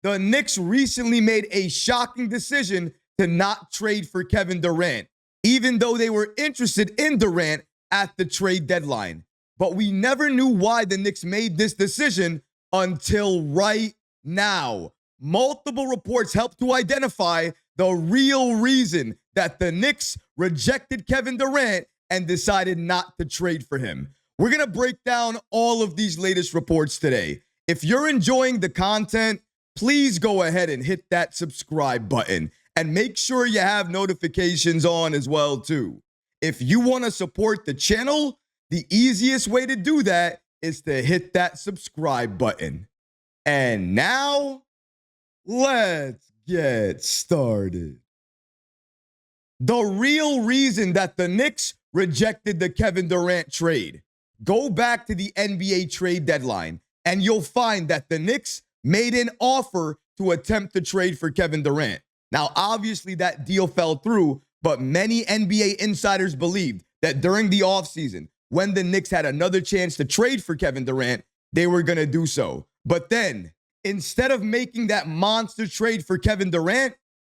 the Knicks recently made a shocking decision to not trade for Kevin Durant, even though they were interested in Durant at the trade deadline. But we never knew why the Knicks made this decision until right now. Multiple reports help to identify the real reason that the Knicks rejected Kevin Durant and decided not to trade for him. We're going to break down all of these latest reports today. If you're enjoying the content, please go ahead and hit that subscribe button and make sure you have notifications on as well too. If you want to support the channel, the easiest way to do that is to hit that subscribe button. And now, let's get started. The real reason that the Knicks rejected the Kevin Durant trade. Go back to the NBA trade deadline, and you'll find that the Knicks made an offer to attempt to trade for Kevin Durant. Now, obviously, that deal fell through, but many NBA insiders believed that during the offseason, when the Knicks had another chance to trade for Kevin Durant, they were going to do so. But then, instead of making that monster trade for Kevin Durant,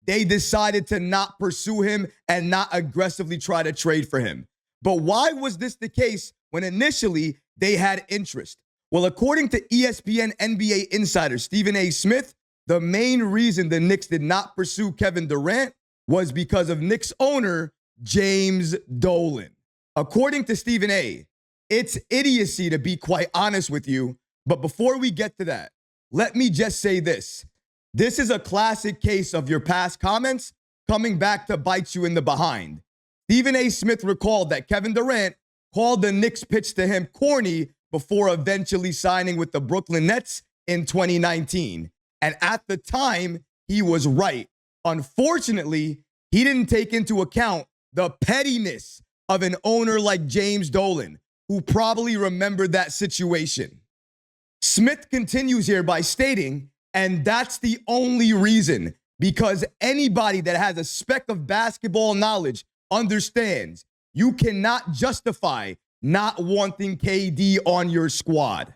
they decided to not pursue him and not aggressively try to trade for him. But why was this the case when initially they had interest? Well, according to ESPN NBA insider Stephen A. Smith, the main reason the Knicks did not pursue Kevin Durant was because of Knicks owner James Dolan. According to Stephen A., it's idiocy, to be quite honest with you. But before we get to that, let me just say this. This is a classic case of your past comments coming back to bite you in the behind. Stephen A. Smith recalled that Kevin Durant called the Knicks' pitch to him corny before eventually signing with the Brooklyn Nets in 2019. And at the time, he was right. Unfortunately, he didn't take into account the pettiness of an owner like James Dolan, who probably remembered that situation. Smith continues here by stating, and that's the only reason, because anybody that has a speck of basketball knowledge understands you cannot justify not wanting KD on your squad.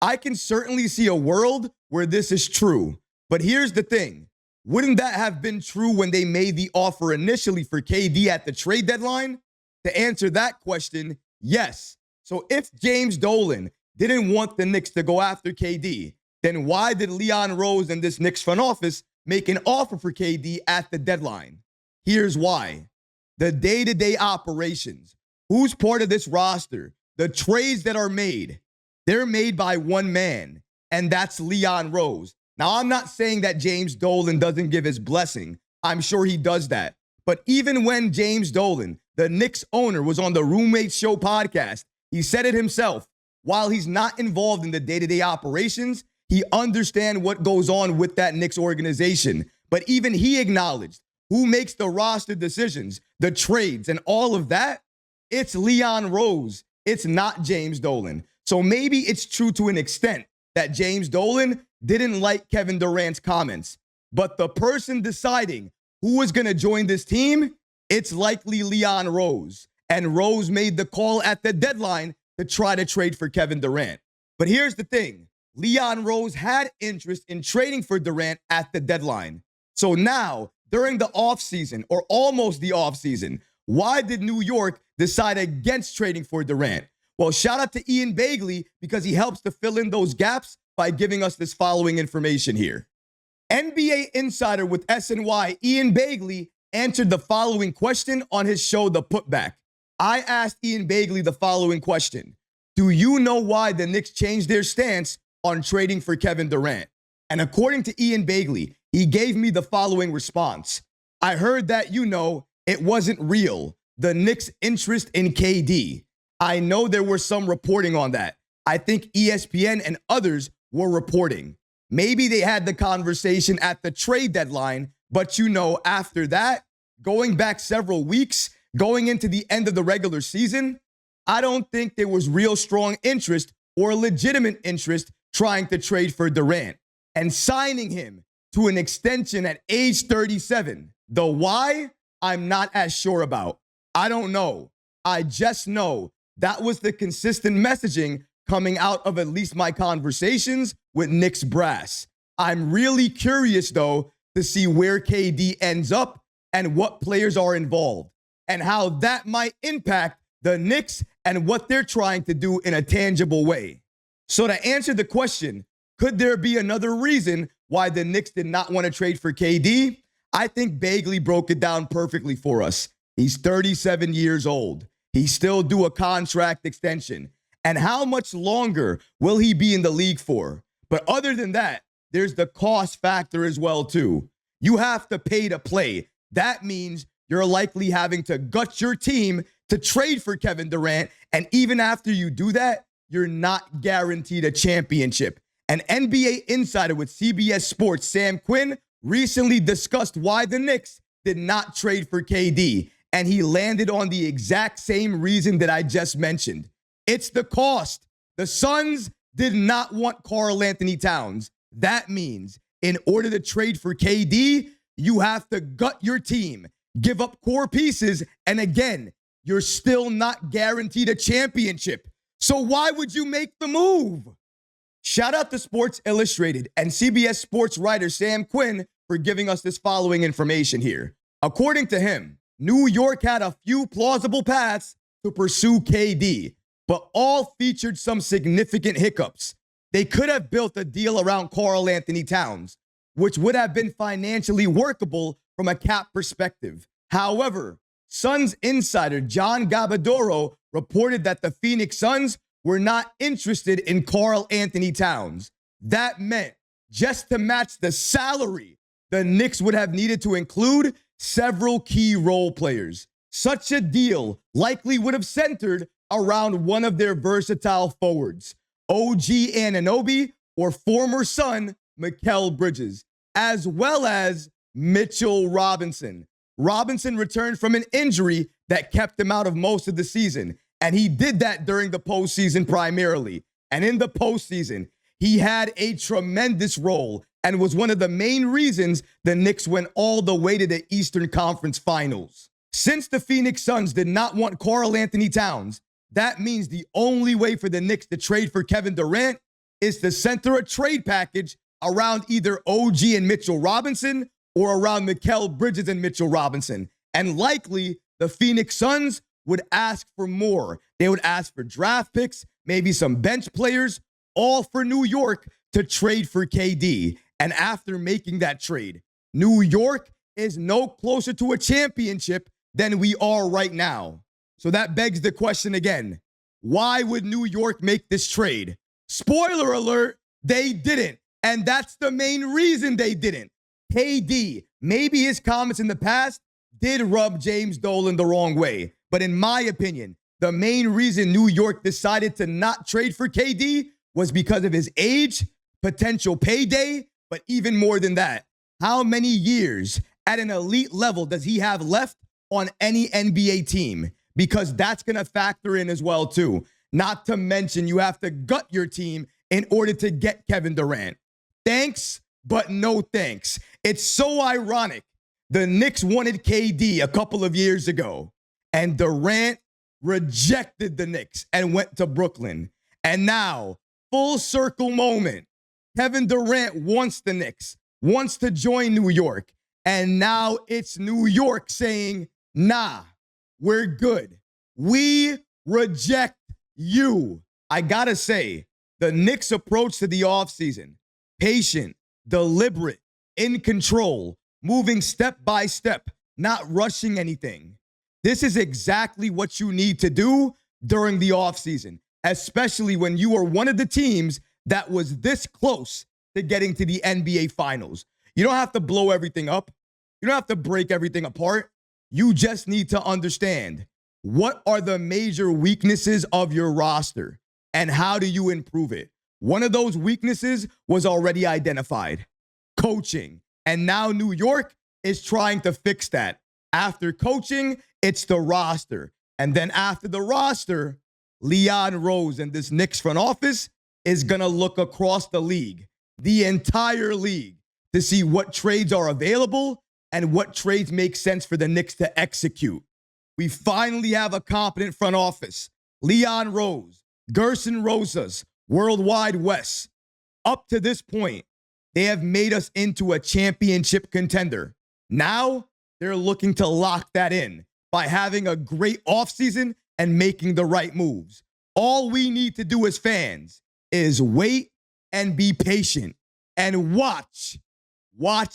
I can certainly see a world where this is true, but here's the thing. Wouldn't that have been true when they made the offer initially for KD at the trade deadline? To answer that question, yes. So if James Dolan didn't want the Knicks to go after KD, then why did Leon Rose and this Knicks front office make an offer for KD at the deadline? Here's why. The day-to-day operations. Who's part of this roster? The trades that are made, they're made by one man, and that's Leon Rose. Now, I'm not saying that James Dolan doesn't give his blessing. I'm sure he does that. But even when James Dolan, the Knicks owner, was on the Roommates Show podcast, he said it himself. While he's not involved in the day-to-day operations, he understands what goes on with that Knicks organization. But even he acknowledged who makes the roster decisions, the trades, and all of that. It's Leon Rose. It's not James Dolan. So maybe it's true to an extent that James Dolan didn't like Kevin Durant's comments. But the person deciding who is going to join this team, it's likely Leon Rose. And Rose made the call at the deadline to try to trade for Kevin Durant. But here's the thing. Leon Rose had interest in trading for Durant at the deadline. So now, during the offseason, or almost the offseason, why did New York decide against trading for Durant? Well, shout out to Ian Bagley because he helps to fill in those gaps by giving us this following information here. NBA insider with SNY, Ian Bagley, answered the following question on his show, The Putback. I asked Ian Bagley the following question. Do you know why the Knicks changed their stance on trading for Kevin Durant? And according to Ian Bagley, he gave me the following response. I heard that, it wasn't real. The Knicks' interest in KD. I know there was some reporting on that. I think ESPN and others were reporting. Maybe they had the conversation at the trade deadline, but after that, going back several weeks, going into the end of the regular season, I don't think there was real strong interest or legitimate interest trying to trade for Durant and signing him to an extension at age 37. The why, I'm not as sure about. I don't know. I just know that was the consistent messaging coming out of at least my conversations with Knicks brass. I'm really curious, though, to see where KD ends up and what players are involved and how that might impact the Knicks and what they're trying to do in a tangible way. So to answer the question, could there be another reason why the Knicks did not want to trade for KD? I think Bagley broke it down perfectly for us. He's 37 years old. He still due a contract extension. And how much longer will he be in the league for? But other than that, there's the cost factor as well, too. You have to pay to play. That means you're likely having to gut your team to trade for Kevin Durant. And even after you do that, you're not guaranteed a championship. An NBA insider with CBS Sports, Sam Quinn, recently discussed why the Knicks did not trade for KD. And he landed on the exact same reason that I just mentioned. It's the cost. The Suns did not want Karl Anthony Towns. That means in order to trade for KD, you have to gut your team, give up core pieces, and again, you're still not guaranteed a championship. So why would you make the move? Shout out to Sports Illustrated and CBS Sports writer Sam Quinn for giving us this following information here. According to him, New York had a few plausible paths to pursue KD, but all featured some significant hiccups. They could have built a deal around Karl Anthony Towns, which would have been financially workable from a cap perspective. However, Suns insider John Gabadoro reported that the Phoenix Suns were not interested in Karl Anthony Towns. That meant just to match the salary, the Knicks would have needed to include several key role players. Such a deal likely would have centered around one of their versatile forwards, OG Anunoby or former Sun Mikal Bridges, as well as Mitchell Robinson. Robinson returned from an injury that kept him out of most of the season, and he did that during the postseason primarily. And in the postseason, he had a tremendous role and was one of the main reasons the Knicks went all the way to the Eastern Conference Finals. Since the Phoenix Suns did not want Karl Anthony Towns, that means the only way for the Knicks to trade for Kevin Durant is to center a trade package around either OG and Mitchell Robinson or around Mikal Bridges and Mitchell Robinson. And likely, the Phoenix Suns would ask for more. They would ask for draft picks, maybe some bench players, all for New York to trade for KD. And after making that trade, New York is no closer to a championship than we are right now. So that begs the question again. Why would New York make this trade? Spoiler alert, they didn't. And that's the main reason they didn't. KD, maybe his comments in the past did rub James Dolan the wrong way. But in my opinion, the main reason New York decided to not trade for KD was because of his age, potential payday, but even more than that, how many years at an elite level does he have left on any NBA team? Because that's going to factor in as well, too. Not to mention you have to gut your team in order to get Kevin Durant. Thanks, but no thanks. It's so ironic. The Knicks wanted KD a couple of years ago, and Durant rejected the Knicks and went to Brooklyn. And now, full circle moment. Kevin Durant wants the Knicks, wants to join New York. And now it's New York saying, nah, we're good. We reject you. I gotta say, the Knicks' approach to the offseason, patient, deliberate, in control, moving step by step, not rushing anything. This is exactly what you need to do during the offseason, especially when you are one of the teams that was this close to getting to the NBA Finals. You don't have to blow everything up. You don't have to break everything apart. You just need to understand what are the major weaknesses of your roster and how do you improve it. One of those weaknesses was already identified, coaching. And now New York is trying to fix that. After coaching, it's the roster. And then after the roster, Leon Rose and this Knicks front office is going to look across the league, the entire league, to see what trades are available and what trades make sense for the Knicks to execute. We finally have a competent front office. Leon Rose, Gerson Rosas, Worldwide West. Up to this point, they have made us into a championship contender. Now they're looking to lock that in by having a great offseason and making the right moves. All we need to do as fans is wait and be patient and watch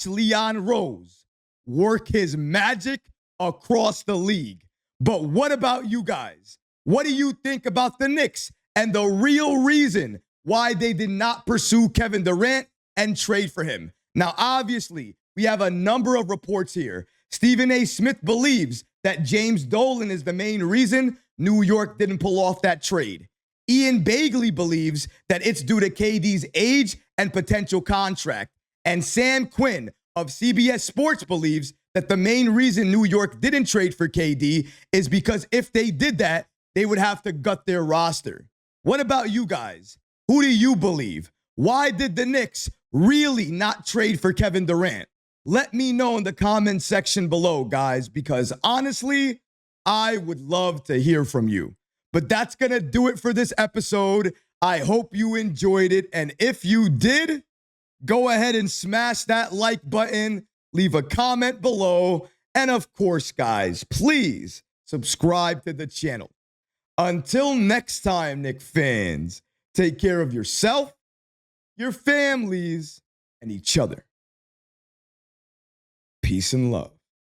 Leon Rose work his magic across the league. But what about you guys? What do you think about the Knicks and the real reason why they did not pursue Kevin Durant and trade for him? Now, obviously, we have a number of reports here. Stephen A. Smith believes that James Dolan is the main reason New York didn't pull off that trade. Ian Begley believes that it's due to KD's age and potential contract. And Sam Quinn of CBS Sports believes that the main reason New York didn't trade for KD is because if they did that, they would have to gut their roster. What about you guys? Who do you believe? Why did the Knicks really not trade for Kevin Durant? Let me know in the comments section below, guys, because honestly, I would love to hear from you. But that's going to do it for this episode. I hope you enjoyed it. And if you did, go ahead and smash that like button, leave a comment below, and of course, guys, please subscribe to the channel. Until next time, Knick fans, take care of yourself, your families, and each other. Peace and love.